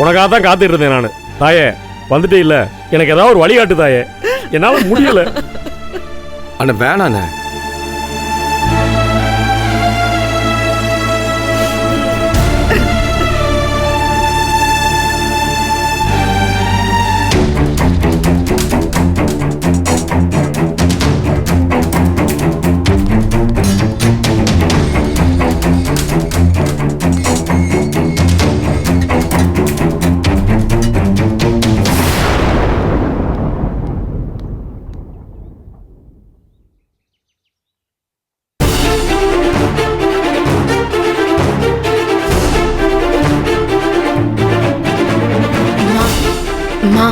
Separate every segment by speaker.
Speaker 1: உனக்காக தான் காத்துட்டு இருந்தேன் நான். தாயே வந்துட்டே இல்ல, எனக்கு ஏதாவது ஒரு வழிகாட்டு தாயே, என்னால முடியல.
Speaker 2: அண்ணா வேணாண்ணே.
Speaker 3: அம்மா,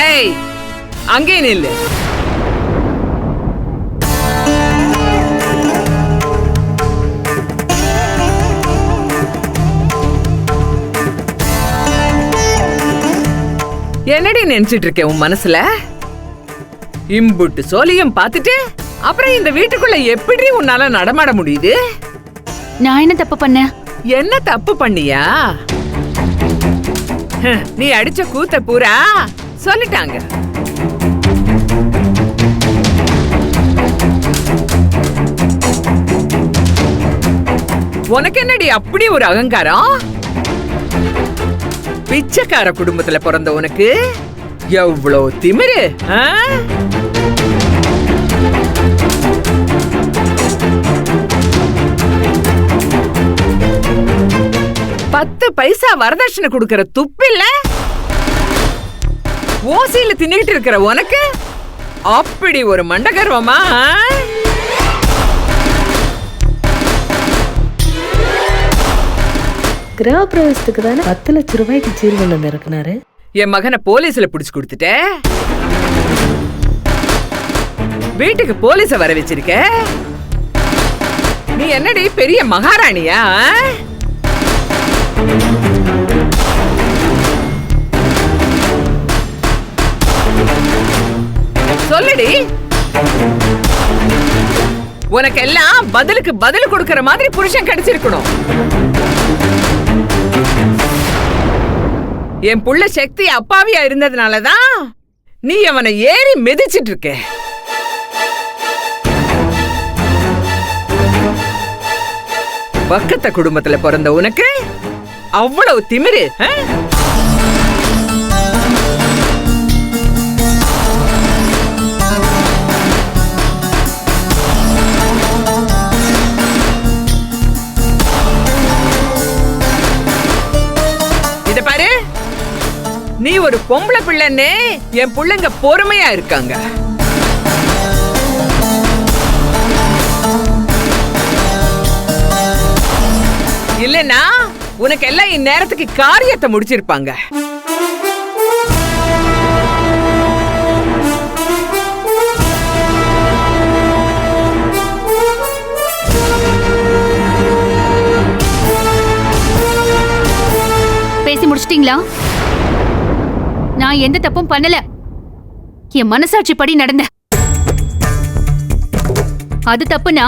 Speaker 4: ஏய் அங்கே நில்லு. என்னடி நினைச்சிட்டு இருக்க உன் மனசுல? இம்புட்டு சோலியும் பார்த்துட்டு அப்புறம் இந்த வீட்டுக்குள்ள எப்படி உன்னால நடமாட முடியுது?
Speaker 3: நான் என்ன தப்பு பண்ண?
Speaker 4: என்ன தப்பு பண்ணியா? நீ அடிச்ச கூத்த பூரா சொல்லிட்டாங்க. உனக்கு என்னடி அப்படி ஒரு அகங்காரம்? பிச்சைக்கார குடும்பத்துல பிறந்த உனக்கு எவ்வளவு திமிரு! பத்து பைசா வரதட்சணை கொடுக்கிற துப்பில்ல, ஓசையில தின்னுகிட்டு இருக்கிற உனக்கு அப்படி ஒரு மண்டகர்வமா?
Speaker 5: கிரகப்பிரவேசத்துக்கு தானே 10 லட்சம் ரூபாய்க்கு சீர்வந்தம் இறக்குனாரு.
Speaker 4: என் மகனை போலீஸ்ல புடிச்சு கொடுத்துட்ட, வீட்டுக்கு போலீஸ வர வச்சிருக்க. நீ என்னடி பெரிய மகாராணியா? சொல்லுடி. உனக்கெல்லாம் பதிலுக்கு பதில் கொடுக்கிற மாதிரி புருஷன் கிடைச்சிருக்கணும். என் புள்ள சக்தி அப்பாவியா இருந்ததுனாலதான் நீ அவனை ஏறி மிதிச்சிட்டு இருக்க. பக்கத்து குடும்பத்துல பிறந்த உனக்கு அவ்வளவு திமிரு! இத பாரு, நீ ஒரு பொம்பளை பிள்ளைன்னு என் பிள்ளைங்க பொறுமையா இருக்காங்க. இல்லனா உனக்கு எல்லாம் இந்நேரத்துக்கு காரியத்தை முடிச்சிருப்பாங்க.
Speaker 3: பேசி முடிச்சிட்டீங்களா? நான் எந்த தப்பும் பண்ணல. என் மனசாட்சி படி நடந்த அது தப்புனா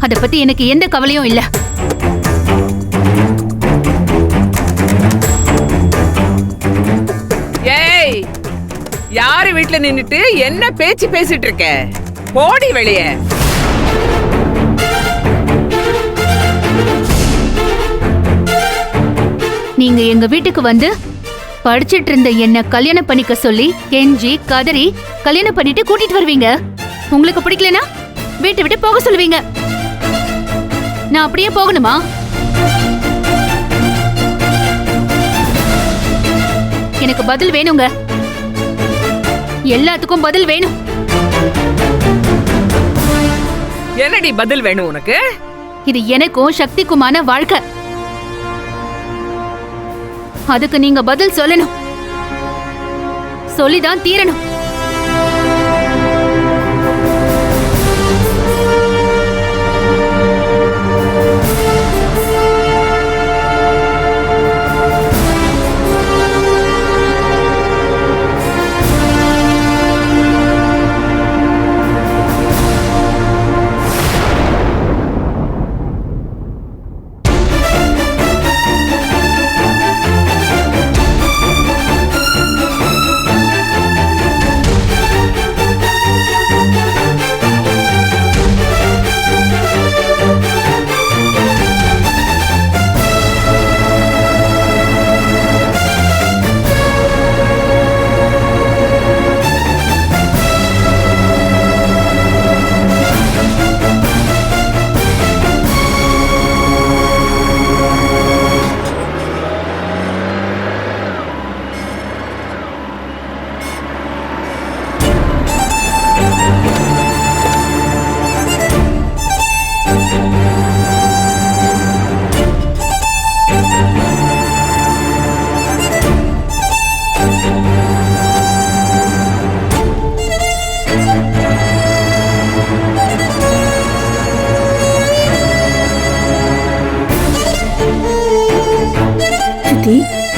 Speaker 3: அத பத்தி எனக்கு எந்த கவலையும் இல்ல.
Speaker 4: ஏய், யாரு வீட்டுல நின்னுட்டு என்ன பேச்சு பேசிட்டு இருக்க? போடி வெளியே.
Speaker 3: நீங்க எங்க வீட்டுக்கு வந்து படிச்சிட்டு இருந்த என்ன கல்யாணம் பண்ணிக்க சொல்லி கெஞ்சி கதறி கல்யாணம் பண்ணிட்டு கூட்டிட்டு வருவீங்க. உங்களுக்கு பிடிக்கலனா வீட்டை விட்டு போக சொல்லுவீங்க. நான் அப்படியே போகணுமா? எனக்கு பதில் வேணுங்க. எல்லாத்துக்கும் பதில் வேணும்.
Speaker 4: என்னடி பதில் வேணும் உனக்கு?
Speaker 3: இது எனக்கும் சக்திக்குமான வாழ்க்கை. அதுக்கு நீங்க பதில் சொல்லணும். சொல்லிதான் தீரணும்.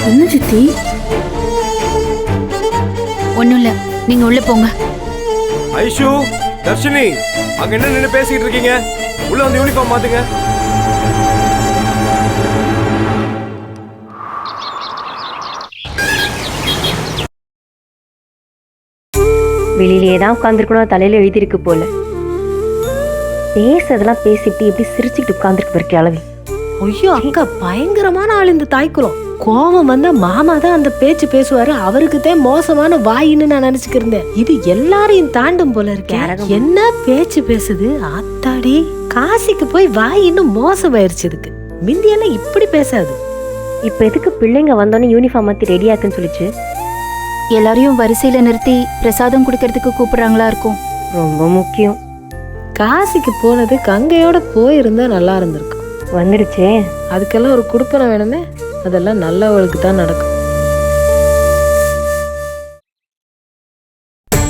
Speaker 5: என்ன சித்தி?
Speaker 3: ஒண்ணும் இல்ல, நீங்க உள்ள போங்க.
Speaker 2: ஐஷு, தர்ஷினி, அங்க என்ன நின்னு பேசிட்டு இருக்கீங்க? உள்ள வந்து யூனிஃபார்ம் மாத்துங்க.
Speaker 6: வெளியிலேயே தான் உட்காந்துருக்கணும், தலையில எழுதிருக்கு போல. பேசுறதெல்லாம் பேசிட்டு எப்படி சிரிச்சுக்கிட்டு உட்காந்துருக்கு ஒரு கிழவி.
Speaker 5: ஐயோ அக்கா, பயங்கரமான ஆள் இந்த தாய்க்குளம். கோபம் வந்தா மாமா தான் அந்த பேச்சு பேசுவாரு. அவருக்குதான் மோசமான வாயின்னு நான் நினைச்சுக்கிருந்தேன். இது எல்லாரையும் தாண்டும் போல இருக்கேன். என்ன பேச்சு பேசுது ஆத்தாடி. காசிக்கு போய் வாய் இன்னும் மோசமாயிருச்சு. இதுக்கு மிந்தியெல்லாம் இப்படி பேசாது.
Speaker 6: இப்ப எதுக்கு பிள்ளைங்க வந்தோன்னு யூனிஃபார்ம் மாத்தி ரெடி ஆக்குன்னு சொல்லிச்சு?
Speaker 3: எல்லாரையும் வரிசையில நிறுத்தி பிரசாதம் குடுக்கறதுக்கு கூப்பிடுறாங்களா இருக்கும்.
Speaker 6: ரொம்ப முக்கியம்.
Speaker 5: காசிக்கு போனது கங்கையோட போயிருந்தா நல்லா இருந்திருக்கும்.
Speaker 6: வந்துடுச்சே,
Speaker 5: அதுக்கெல்லாம் ஒரு குடுப்பனை வேணுமே. அதெல்லாம் நல்லவளுக்கு தான் நடக்கும்.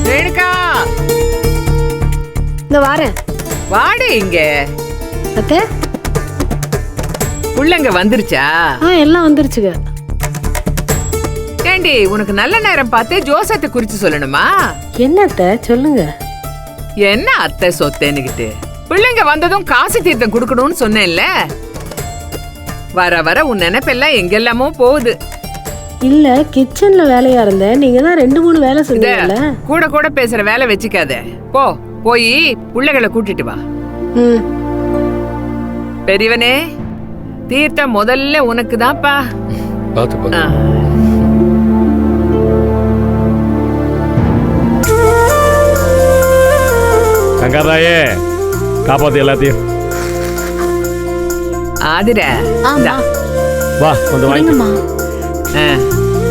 Speaker 4: ரேணுகா,
Speaker 5: இந்த வாரேன்.
Speaker 4: வாடு இங்க.
Speaker 5: அத்தை,
Speaker 4: புள்ளங்க வந்துருச்சா?
Speaker 5: எல்லாம் வந்துருச்சுங்க.
Speaker 4: ஏண்டி, உனக்கு நல்ல நேரம் பார்த்து ஜோசத்தை குறிச்சு சொல்லணுமா?
Speaker 5: என்னத்த சொல்லுங்க.
Speaker 4: என்ன அத்தை சொத்தேன்னுகிட்டு? பிள்ளைங்க வந்ததும் காசு தீர்த்தம் கொடுக்கணும்னு சொன்னேன்ல. வர வர உன் நினைப்பெல்லாம் எங்கெல்லாமோ போகுது.
Speaker 5: இல்ல, கிச்சன்ல வேலையா இருந்தேன். நீங்க தான் 2-3 வேலை செஞ்சீங்கல்ல.
Speaker 4: கூட கூட பேசுற வேலை வச்சுக்காத. போ, போய் பிள்ளைகளை கூட்டிட்டு வா. பெரியவனே, தீர்த்தம் முதல்ல உனக்கு தான்ப்பா.
Speaker 1: கங்காதாயே, காப்பாத்து எல்லாத்தையும்.
Speaker 4: ஆதிர,
Speaker 1: வா கொஞ்சம் வாங்கிக்கோ.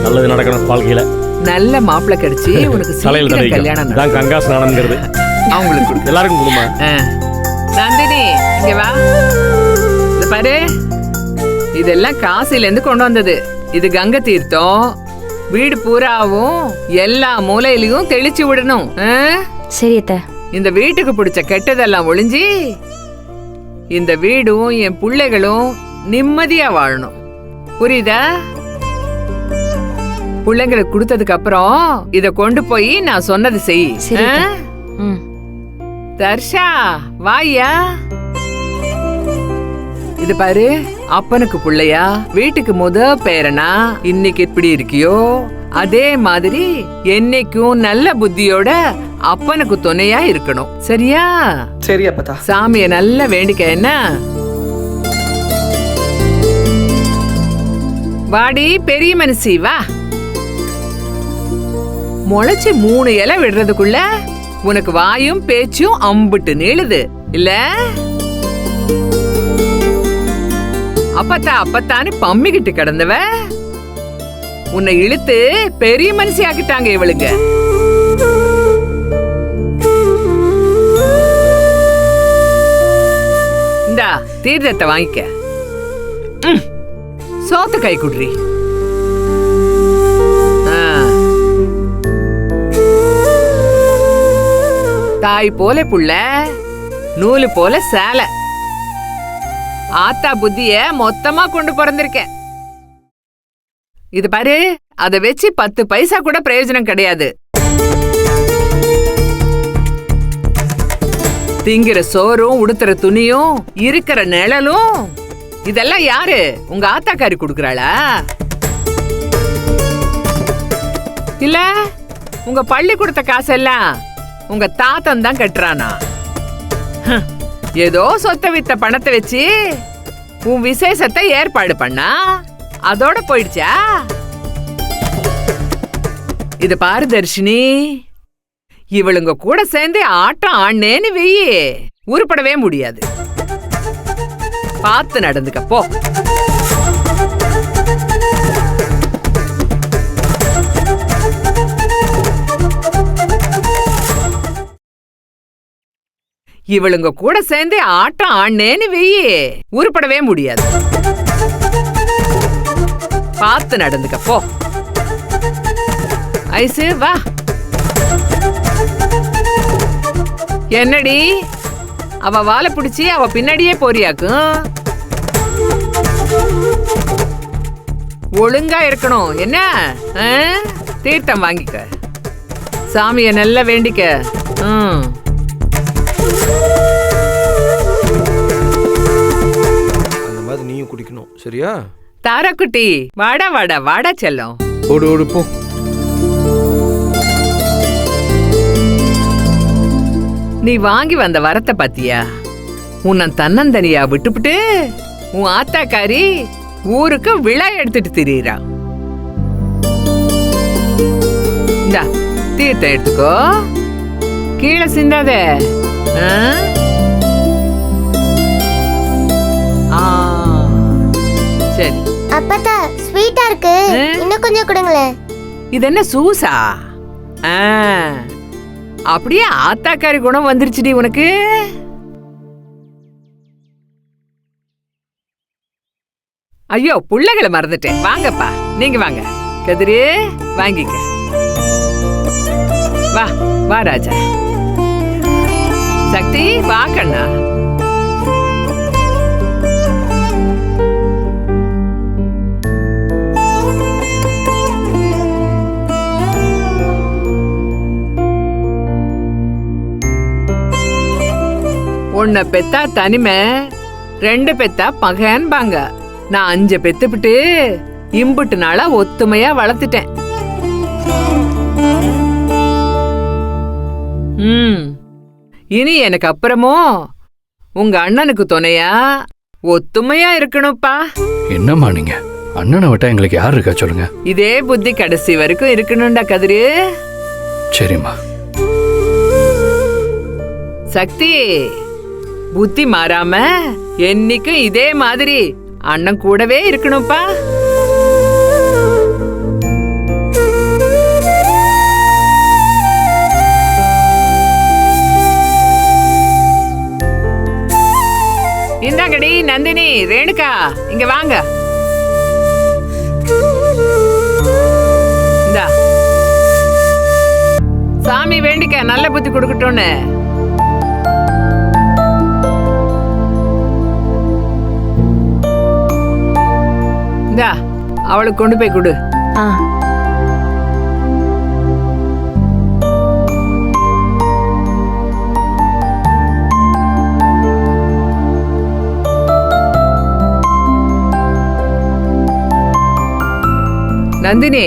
Speaker 1: நல்லது நடக்கணும் வாழ்க்கையில.
Speaker 4: நல்ல மாப்பிள்ளை கிடைச்சி உனக்கு
Speaker 1: தலையில
Speaker 4: சீக்கிரம் கல்யாணம்
Speaker 1: தான் கங்கா ஸ்நானம்ங்கிறது.
Speaker 4: அவங்களுக்கு கொடு,
Speaker 1: எல்லாருக்கும் கொடுமா.
Speaker 4: நந்தினி, இங்க வா. இது பாரு, இதெல்லாம் காசில இருந்து கொண்டு வந்தது. இது கங்கை தீர்த்தம். வீடு பூராவும் எல்லா மூலையிலயும் தெளிச்சு விடணும்.
Speaker 6: சரி அத்தை.
Speaker 4: இந்த வீட்டுக்கு பிடிச்ச கெட்டதெல்லாம் ஒளிஞ்சி இந்த வீடும் என் பிள்ளைகளும் நிம்மதியா வாழணும். புரியுதா? பிள்ளைங்களுக்கு கொடுத்ததுக்கு அப்புறம் இத கொண்டு போய் நான் சொன்னது செய். தர்ஷா, வாயா. இது பாரு, அப்பனுக்கு புள்ளையா, வீட்டுக்கு பேரனா இன்னைக்கு எப்படி இருக்கியோ அதே மாதிரி என்னைக்கும் நல்ல புத்தியோட அப்பனுக்கு துணையா இருக்கணும். சரியா?
Speaker 2: சரி அப்பதா.
Speaker 4: சாமிய நல்லா வேண்டிக்க. என்ன வாடி பெரிய மனுஷி, வா. முளைச்சு 3 இலை விடுறதுக்குள்ள உனக்கு வாயும் பேச்சும் அம்பிட்டு நீளுது இல்ல? அப்பத்தான்னு பம்மிக்கிட்டு கிடந்தவ உன்னை இழுத்து பெரிய மனுஷி ஆக்கிட்டாங்க இவளுங்க. இந்தா தீர்த்தத்தை வாங்கிக்க. சோத்த கை குடுறி. தாய் போல புள்ள, நூலு போல சேலை. ஆத்தா புத்திய மொத்தமா கொண்டு பிறந்திருக்க. இது பாரு, அதை வச்சு 10 பைசா கூட பிரயோஜனம் கிடையாது. திங்கிற சோறும் உடுத்துற துணியும் இருக்கிற நிழலும் இதெல்லாம் யாரு? உங்க ஆத்தாக்காரி குடுக்கறாளா? இல்ல உங்க பள்ளி கொடுத்த காசெல்லாம் உங்க தாத்தன் தான் கட்டுறானா? ஏதோ சொத்த வித்த பணத்தை வச்சு உன் விசேஷத்தை ஏற்பாடு பண்ணா அதோட போயிடுச்சா? இது பாரு தர்ஷினி, இவளுங்க கூட சேர்ந்து ஆட்டம் ஆண்ணேன்னு வெயி உருப்படவே முடியாது. பார்த்து நடந்துக்க போ. இவளுங்க கூட சேர்ந்து ஆட்டம் ஆண்ணேன்னு வெயி உருப்படவே முடியாது. பார்த்து நடந்துக்க போ. ஐசு வா. என்னடி அவ வாழை பிடிச்சி அவ பின்னாடியே போறியாக்கும்? ஒழுங்கா இருக்கணும் என்ன? தீர்த்தம் வாங்கிக்க, சாமிய நல்லா வேண்டிக்க.
Speaker 2: அந்த மாதிரி நீயும் குடிக்கணும், சரியா?
Speaker 4: தாராக்குட்டி வாடா வாடா வாடா செல்லம்.
Speaker 2: ஓடு ஓடு போ.
Speaker 4: நீ வாங்கி வந்த வரத்தை பாத்தியா? உன்னை தன்னந்தனியா விட்டுப்புட்டு உன் ஆத்தாக்காரி ஊருக்கு விழா எடுத்துட்டு திரியறா. இந்தா தீர்த்தம் எடுத்துக்கோ, கீழே சிந்தாத. சரி.
Speaker 7: அப்பத்தா ஸ்வீட்டா இருக்கு, இன்னும் கொஞ்சம் கொடுங்களேன்.
Speaker 4: இது என்ன சூசா? அப்படியே ஆத்தாக்காரி குணம் வந்துருச்சுடி உனக்கு. ஐயோ புள்ளைகளை மறந்துட்டேன். வாங்கப்பா, நீங்க வாங்க. கதிரு வாங்கிக்க. வா வா ராஜா. சக்தி வா கண்ணா. உன்னை பெத்தா தனிமை, 2 பெத்தா பகன்பாங்க. நான் 5 பெத்துப்பிட்டு இம்புட்டு நாளா ஒத்துமையா வளர்த்துட்டேன். இனி எனக்கு அப்புறமும் உங்க அண்ணனுக்கு துணையா ஒத்துமையா இருக்கணும்ப்பா.
Speaker 8: என்னம்மா நீங்க? அண்ணனை விட்டா எங்களுக்கு யார் இருக்கா சொல்லுங்க.
Speaker 4: இதே புத்தி கடைசி வரைக்கும் இருக்கணும்டா கதிரு.
Speaker 8: சரிம்மா.
Speaker 4: சக்தி புத்தி மாறாம என்னைக்கும் இதே மாதிரி அண்ணன் கூடவே இருக்கணும்ப்பா. இந்தாங்கடி நந்தினி, ரேணுகா இங்க வாங்க. இந்தா சாமி வேண்டிக்க, நல்ல புத்தி கொடுக்கட்டும்னு. இந்தா அவளுக்கு கொண்டு போய் கொடு. நந்தினி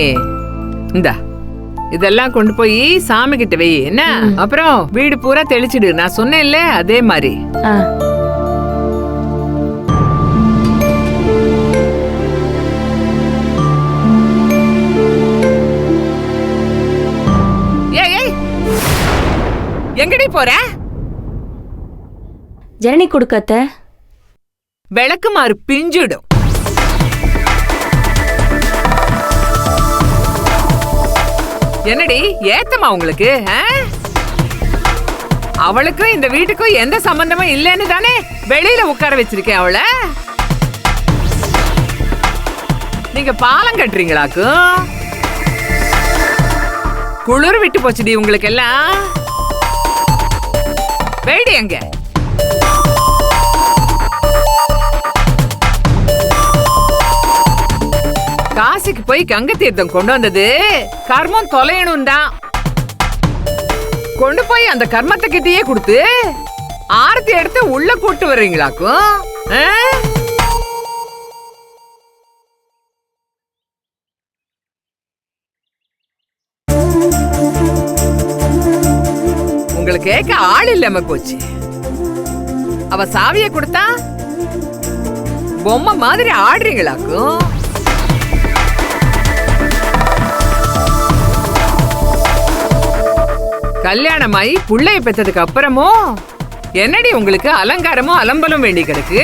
Speaker 4: இந்தா இதெல்லாம் கொண்டு போய் சாமி கிட்ட வை என்ன? அப்புறம் வீடு பூரா தெளிச்சிடு. நான் சொன்னேன்ல அதே மாதிரி. எங்கடி போற?
Speaker 6: ஜனனி கொடுக்கத்த.
Speaker 4: விளக்குமாறு பிஞ்சிடும். என்னடி ஏத்தமா உங்களுக்கு? அவளுக்கும் இந்த வீட்டுக்கும் எந்த சம்பந்தமும் இல்லைன்னு தானே வெளியில உட்கார வச்சிருக்கேன் அவளை. நீங்க பாலம் கட்டுறீங்களாக்கும்? குளிர் விட்டு போச்சுடி உங்களுக்கு எல்லாம். வெயிடி அங்க. காசிக்கு போய் கங்கை தீர்த்தம் கொண்டு வந்தது கர்மம் தொலையணும் தான். கொண்டு போய் அந்த கர்மத்தை கிட்டயே கொடுத்து ஆரத்தி எடுத்து உள்ள கூட்டு வர்றீங்களாக்கும்? உங்களுக்கு கேட்க ஆள் இல்லாம போச்சு. அவ சாவிய கொடுத்தா பொம்மை மாதிரி ஆடுறீங்களாக்கும்? கல்யாணமாயி புள்ளைய பெற்றதுக்கு அப்புறமும் என்னடி உங்களுக்கு அலங்காரமும் அலம்பலும் வேண்டி கிடக்கு?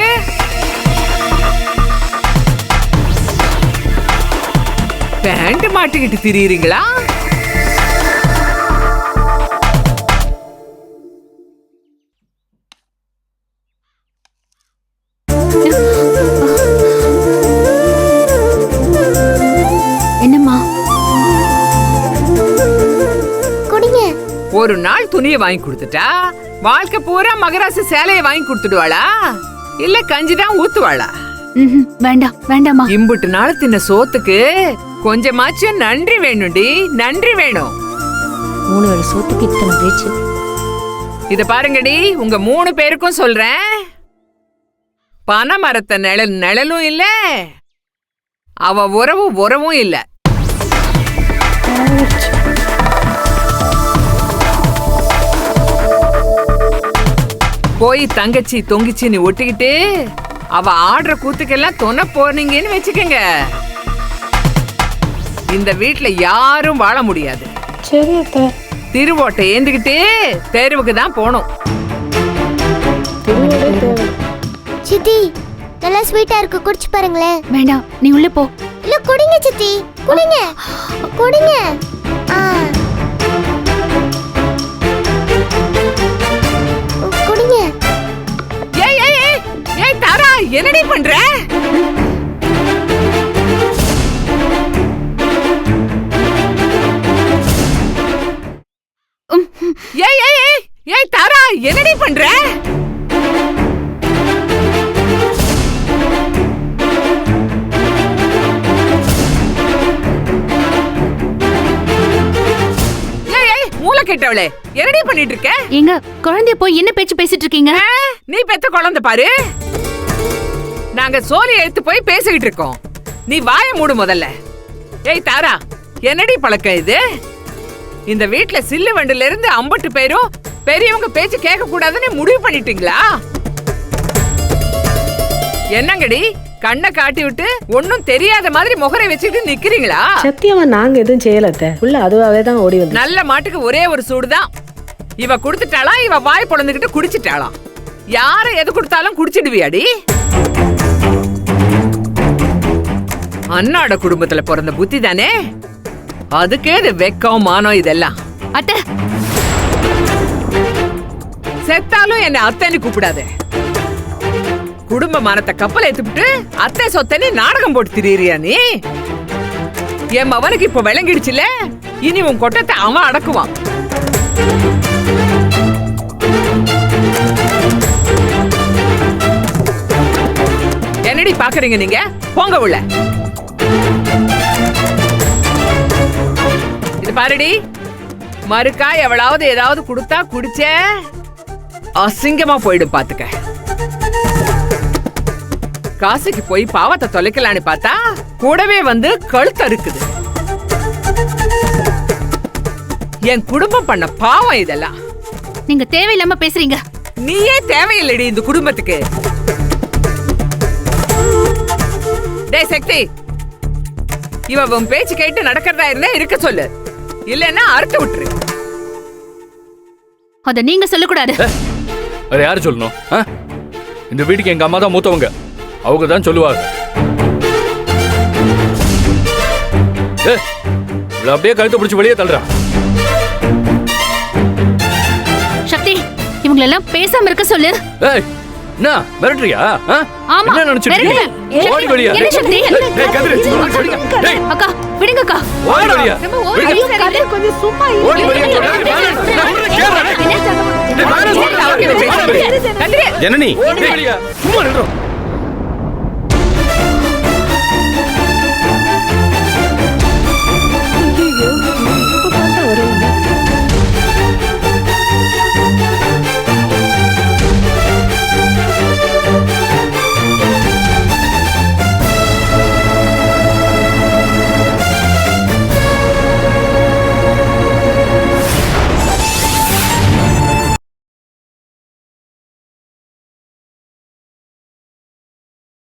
Speaker 4: பேண்ட் மாட்டிக்கிட்டு திரியுறீங்களா?
Speaker 3: என்னம்மா?
Speaker 7: குடிங்க.
Speaker 4: ஒரு நாள் துணியை வாங்கி கொடுத்துட்டா வாழ்க்கை பூரா மகராசி சேலையை வாங்கி கொடுத்துடுவாளா இல்ல கஞ்சிதான் ஊத்துவாளா?
Speaker 3: வேண்டாம் வேண்டாமா.
Speaker 4: இம்புட்டு நாள் தின்ன சோத்துக்கு கொஞ்சமாச்சும் நன்றி வேணும்டி, நன்றி வேணும்.
Speaker 5: 3 வேளை சோத்துக்கு இத்தனை பேச்சு.
Speaker 4: இத பாருங்கடி, உங்க 3 பேருக்கும் சொல்றேன். பனை மரத்த நிழலும் இல்ல, அவ உறவும் இல்ல. போய் தங்கச்சி தொங்கிச்சின்னு ஒட்டிக்கிட்டு அவ ஆடுற கூத்துக்கெல்லாம் தொண போனீங்கன்னு வச்சுக்கங்க, இந்த வீட்டுல யாரும் வாழ முடியாது. திருவோட்டை ஏந்துக்கிட்டு தேர்வுக்கு தான் போகணும்.
Speaker 7: சித்தி நல்லா ஸ்வீட்டா இருக்கு, குடிச்சு பாருங்களேன்.
Speaker 3: வேண்டாம், நீ உள்ள போ.
Speaker 7: இல்ல குடிங்க சித்தி, குடிங்க குடிங்க. குடிங்க.
Speaker 4: ஏய் ஏய் ஏய் ஏய் தாரா, என்னடி பண்ற? ஏய் ஏய் ஏய் ஏய் தாரா, என்னடி பண்ற? ஏய் ஏய் மூளை கெட்டவளே, என்னடி பண்ணிட்டு இருக்க?
Speaker 3: எங்க குழந்தைய போய் என்ன பேச்சு பேசிட்டு இருக்கீங்க?
Speaker 4: நீ பெத்த குழந்தை பாரு. நாங்க சோலி எடுத்து போய் பேசிக்கிட்டு இருக்கோம், நீ வாயை மூடு முதல்ல. ஏய் தாரா, என்னடி பழக்கம் இது? இந்த வீட்ல சில்லு வண்டுல இருந்து 50 பேரும் பெரியவங்க பேச்சு கேட்க கூடாதுன்னு முடிவு பண்ணிட்டீங்களா? என்னங்கடி கண்ணை காட்டி விட்டு ஒன்னும் தெரியாத மாதிரி முகரை வச்சுட்டு நிக்கிறீங்களா?
Speaker 5: சத்தியமா நாங்க எதுவும் செய்யலத்த, உள்ள அதுவாவே தான் ஓடி வந்து.
Speaker 4: நல்ல மாட்டுக்கு ஒரே ஒரு சூடுதான். இவ குடுத்துட்டாளா, இவ வாய் பொளந்துகிட்டு குடிச்சிட்டாளா? யார எது கொடுத்தாலும் குடிச்சிடுவியாடி? அண்ணாட குடும்பத்துல பிறந்த புத்தி தானே, அதுக்கே இது வெக்கம் மானம் இதெல்லாம்.
Speaker 3: அத்தை,
Speaker 4: செத்தாலும் என்ன அத்தைன்னு கூப்பிடாத. குடும்ப மானத்தை கப்பல் ஏத்துப்பிட்டு அத்தை சொத்தனி நாடகம் போட்டு திரியிறியா நீ? என் மவனுக்கு இப்ப விளங்கிடுச்சுல, இனி உன் கொட்டத்தை அவன் அடக்குவான். என்னடி பாக்குறீங்க நீங்க? போங்க உள்ள. இது பாருடி, மறுக்கா எவளாவது ஏதாவது கொடுத்தா குடிச்ச அசிங்கமா போயிடும் பாத்துக்க. காசுக்கு போய் பாவத்தை தொலைக்கலான்னு பார்த்தா கூடவே வந்து கழுத்து அறுக்குது. என் குடும்பம் பண்ண பாவம் இதெல்லாம்.
Speaker 3: நீங்க தேவையில்லாம பேசுறீங்க.
Speaker 4: நீயே தேவையில்லடி இந்த குடும்பத்துக்கு. டேய் சக்தி, இவ உன் பேச்சு கேட்டு நடக்கிறதா இருந்தா இருக்க சொல்லு, இல்லன்னா அறுத்து விட்டுரு.
Speaker 3: அத நீங்க சொல்லக்கூடாது.
Speaker 8: வேற யாரு சொல்லணும்? இந்த வீட்டுக்கு எங்க அம்மா தான் மூத்தவங்க, அவங்க தான் சொல்லுவாங்க. அப்படியே கழுத்து பிடிச்சி வெளியே தள்ளுறா.
Speaker 3: சக்தி, இவங்களெல்லாம் பேசாம இருக்க சொல்லு.
Speaker 8: என்ன மிரட்டுறியா?
Speaker 3: ஆமா,
Speaker 8: என்ன நினைச்சிட்டு ஓடி வெளியா?
Speaker 3: என்ன சக்தி? அக்கா விடுங்க அக்கா.
Speaker 8: ஓடி வெளியா?
Speaker 3: ரொம்ப ஓடி
Speaker 5: ஐயோ, கதிர் கொஞ்சம் சும்மா இரு.
Speaker 8: ஓடி வெளியா சொல்றேன்.
Speaker 2: ஜனனி
Speaker 8: ஓடி வெளியா? சும்மா நின்றோம்.